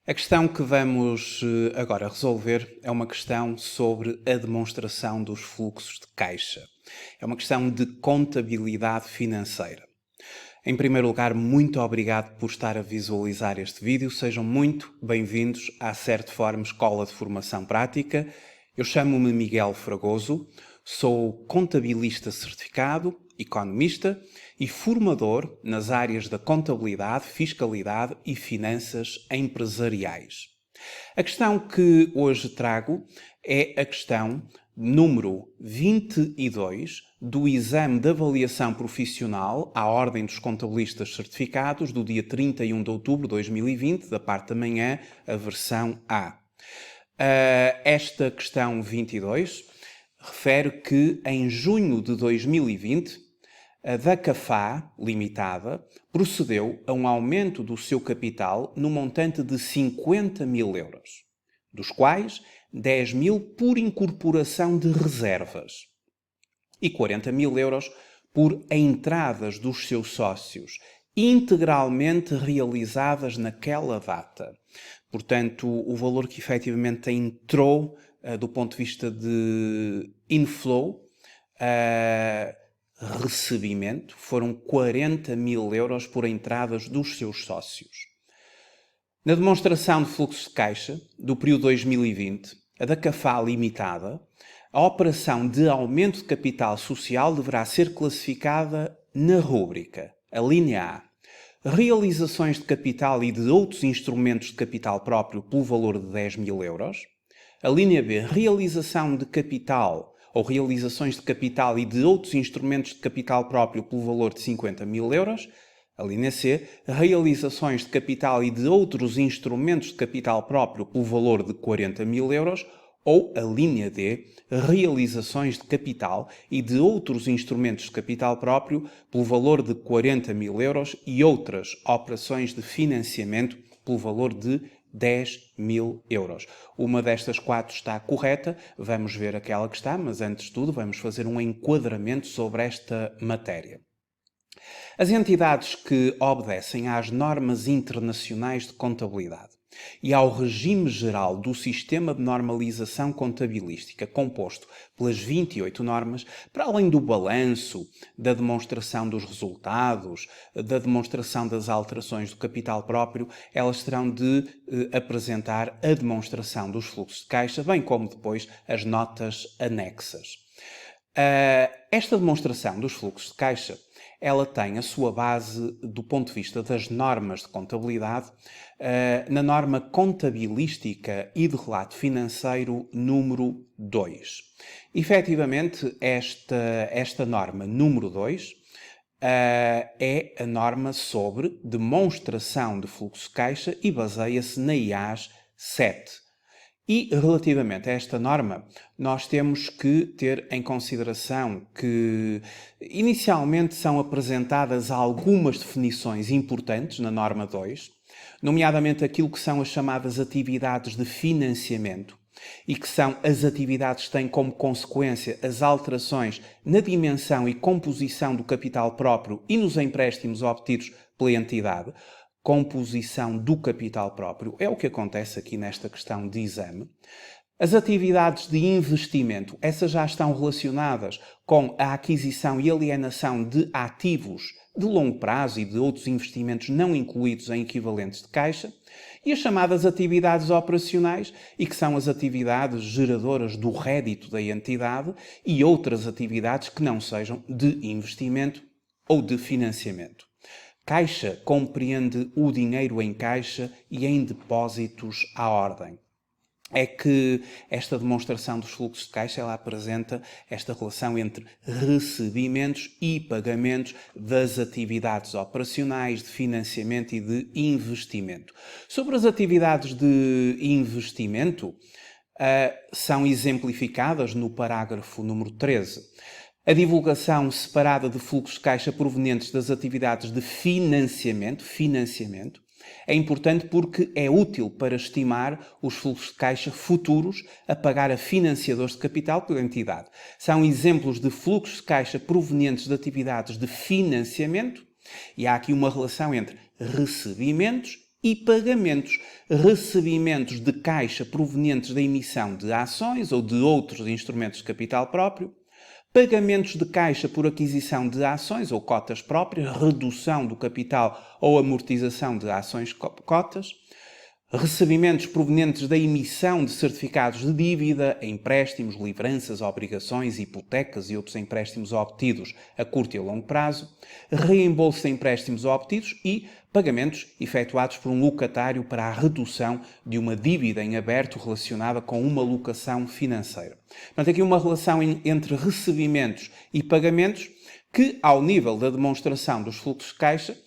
A questão que vamos agora resolver é uma questão sobre a demonstração dos fluxos de caixa. É uma questão de contabilidade financeira. Em primeiro lugar, muito obrigado por estar a visualizar este vídeo. Sejam muito bem-vindos à Certform Escola de Formação Prática. Eu chamo-me Miguel Fragoso, sou contabilista certificado, economista e formador nas áreas da contabilidade, fiscalidade e finanças empresariais. A questão que hoje trago é a questão número 22 do exame de avaliação profissional à Ordem dos Contabilistas Certificados do dia 31 de outubro de 2020, da parte da manhã, a versão A. Esta questão 22 refere que em junho de 2020 a Dacafá Limitada procedeu a um aumento do seu capital no montante de 50 mil euros, dos quais 10 mil por incorporação de reservas e 40 mil euros por entradas dos seus sócios, integralmente realizadas naquela data. Portanto, o valor que efetivamente entrou do ponto de vista de inflow, recebimento, foram 40 mil euros por entradas dos seus sócios. Na demonstração de fluxo de caixa do período 2020, a da Cafá Limitada, a operação de aumento de capital social deverá ser classificada na rúbrica, a linha A, realizações de capital e de outros instrumentos de capital próprio pelo valor de 10 mil euros, a linha B, realização de capital ou realizações de capital e de outros instrumentos de capital próprio pelo valor de 50 mil euros, a linha C, realizações de capital e de outros instrumentos de capital próprio pelo valor de 40 mil euros, ou a linha D, realizações de capital e de outros instrumentos de capital próprio pelo valor de 40 mil euros e outras operações de financiamento pelo valor de 10 mil euros. Uma destas quatro está correta, vamos ver aquela que está, mas antes de tudo vamos fazer um enquadramento sobre esta matéria. As entidades que obedecem às normas internacionais de contabilidade e ao regime geral do Sistema de Normalização Contabilística, composto pelas 28 normas, para além do balanço, da demonstração dos resultados, da demonstração das alterações do capital próprio, elas terão de apresentar a demonstração dos fluxos de caixa, bem como depois as notas anexas. Esta demonstração dos fluxos de caixa ela tem a sua base do ponto de vista das normas de contabilidade na norma contabilística e de relato financeiro número 2. Efetivamente, esta norma número 2 é a norma sobre demonstração de fluxo de caixa e baseia-se na IAS 7. E, relativamente a esta norma, nós temos que ter em consideração que, inicialmente, são apresentadas algumas definições importantes na norma 2, nomeadamente aquilo que são as chamadas atividades de financiamento, e que são as atividades que têm como consequência as alterações na dimensão e composição do capital próprio e nos empréstimos obtidos pela entidade. Composição do capital próprio é o que acontece aqui nesta questão de exame. As atividades de investimento, essas já estão relacionadas com a aquisição e alienação de ativos de longo prazo e de outros investimentos não incluídos em equivalentes de caixa, e as chamadas atividades operacionais, e que são as atividades geradoras do rédito da entidade e outras atividades que não sejam de investimento ou de financiamento. Caixa compreende o dinheiro em caixa e em depósitos à ordem. É que esta demonstração dos fluxos de caixa ela apresenta esta relação entre recebimentos e pagamentos das atividades operacionais, de financiamento e de investimento. Sobre as atividades de investimento, são exemplificadas no parágrafo número 13. A divulgação separada de fluxos de caixa provenientes das atividades de financiamento, é importante porque é útil para estimar os fluxos de caixa futuros a pagar a financiadores de capital pela entidade. São exemplos de fluxos de caixa provenientes de atividades de financiamento e há aqui uma relação entre recebimentos e pagamentos, recebimentos de caixa provenientes da emissão de ações ou de outros instrumentos de capital próprio, pagamentos de caixa por aquisição de ações ou cotas próprias, redução do capital ou amortização de ações cotas, recebimentos provenientes da emissão de certificados de dívida, empréstimos, livranças, obrigações, hipotecas e outros empréstimos obtidos a curto e a longo prazo, reembolso de empréstimos obtidos e pagamentos efetuados por um locatário para a redução de uma dívida em aberto relacionada com uma locação financeira. Portanto, aqui uma relação entre recebimentos e pagamentos que, ao nível da demonstração dos fluxos de caixa,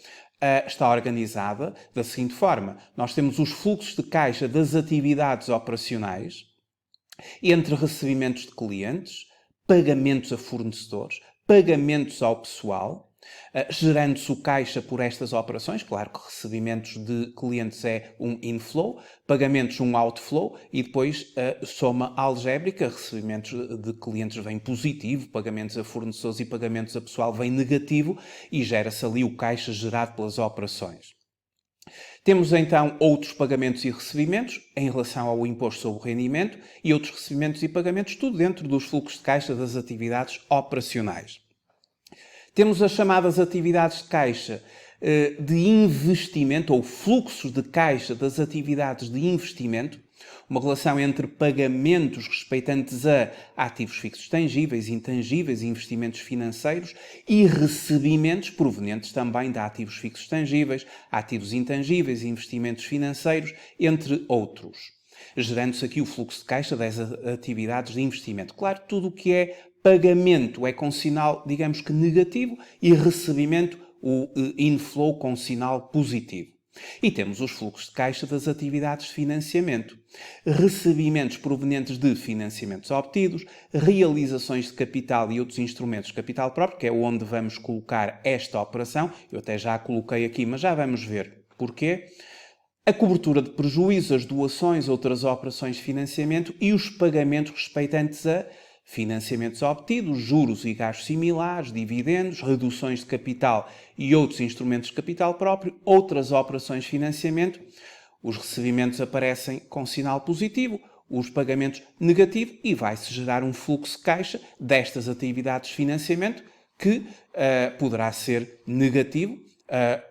está organizada da seguinte forma. Nós temos os fluxos de caixa das atividades operacionais entre recebimentos de clientes, pagamentos a fornecedores, pagamentos ao pessoal, gerando-se o caixa por estas operações. Claro que recebimentos de clientes é um inflow, pagamentos um outflow e depois a soma algébrica, recebimentos de clientes vem positivo, pagamentos a fornecedores e pagamentos a pessoal vem negativo e gera-se ali o caixa gerado pelas operações. Temos então outros pagamentos e recebimentos em relação ao imposto sobre o rendimento e outros recebimentos e pagamentos, tudo dentro dos fluxos de caixa das atividades operacionais. Temos as chamadas atividades de caixa de investimento ou fluxos de caixa das atividades de investimento, uma relação entre pagamentos respeitantes a ativos fixos tangíveis, intangíveis, investimentos financeiros e recebimentos provenientes também de ativos fixos tangíveis, ativos intangíveis, investimentos financeiros, entre outros. Gerando-se aqui o fluxo de caixa das atividades de investimento. Claro, tudo o que é pagamento é com sinal, digamos que negativo, e recebimento, o inflow, com sinal positivo. E temos os fluxos de caixa das atividades de financiamento. Recebimentos provenientes de financiamentos obtidos, realizações de capital e outros instrumentos de capital próprio, que é onde vamos colocar esta operação. Eu até já a coloquei aqui, mas já vamos ver porquê. A cobertura de prejuízos, as doações, outras operações de financiamento e os pagamentos respeitantes a financiamentos obtidos, juros e gastos similares, dividendos, reduções de capital e outros instrumentos de capital próprio, outras operações de financiamento. Os recebimentos aparecem com sinal positivo, os pagamentos negativo e vai-se gerar um fluxo de caixa destas atividades de financiamento que poderá ser negativo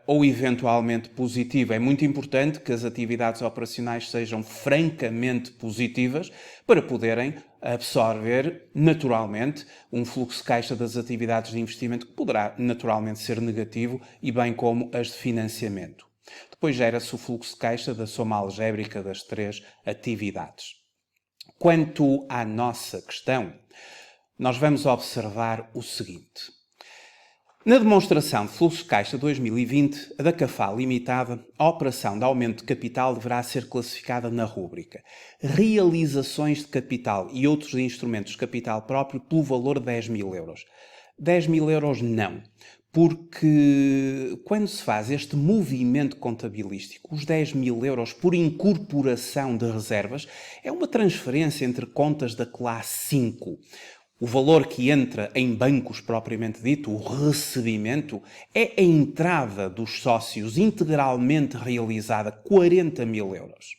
ou eventualmente positivo. É muito importante que as atividades operacionais sejam francamente positivas para poderem absorver naturalmente um fluxo de caixa das atividades de investimento que poderá naturalmente ser negativo e bem como as de financiamento. Depois gera-se o fluxo de caixa da soma algébrica das três atividades. Quanto à nossa questão, nós vamos observar o seguinte. Na demonstração de fluxo de caixa 2020 da CAFAL Limitada, a operação de aumento de capital deverá ser classificada na rúbrica realizações de capital e outros instrumentos de capital próprio pelo valor de 10.000 euros. 10.000 euros não, porque quando se faz este movimento contabilístico, os 10.000 euros por incorporação de reservas é uma transferência entre contas da classe 5. O valor que entra em bancos propriamente dito, o recebimento, é a entrada dos sócios integralmente realizada, 40.000 euros.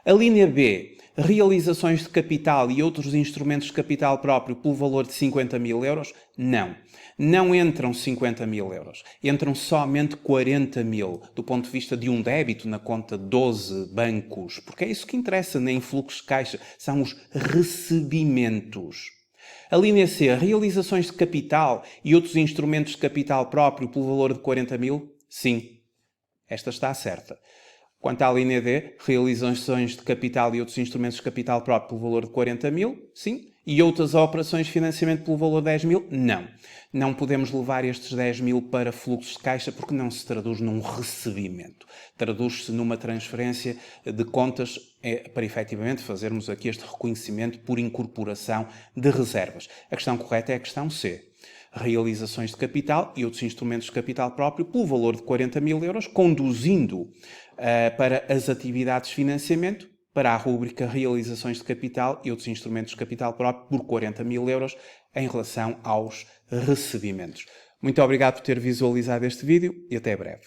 A linha B, realizações de capital e outros instrumentos de capital próprio pelo valor de 50.000 euros, não. Não entram 50.000 euros, entram somente 40.000, do ponto de vista de um débito na conta 12 bancos, porque é isso que interessa nem fluxo de caixa, são os recebimentos. A linha C, realizações de capital e outros instrumentos de capital próprio pelo valor de 40.000? Sim, esta está certa. Quanto à linha D, realizações de capital e outros instrumentos de capital próprio pelo valor de 40.000? Sim. E outras operações de financiamento pelo valor de 10.000? Não. Não podemos levar estes 10.000 para fluxos de caixa porque não se traduz num recebimento. Traduz-se numa transferência de contas para efetivamente fazermos aqui este reconhecimento por incorporação de reservas. A questão correta é a questão C. Realizações de capital e outros instrumentos de capital próprio pelo valor de 40.000 euros, conduzindo para as atividades de financiamento, para a rúbrica realizações de capital e outros instrumentos de capital próprio por 40.000 euros em relação aos recebimentos. Muito obrigado por ter visualizado este vídeo e até breve.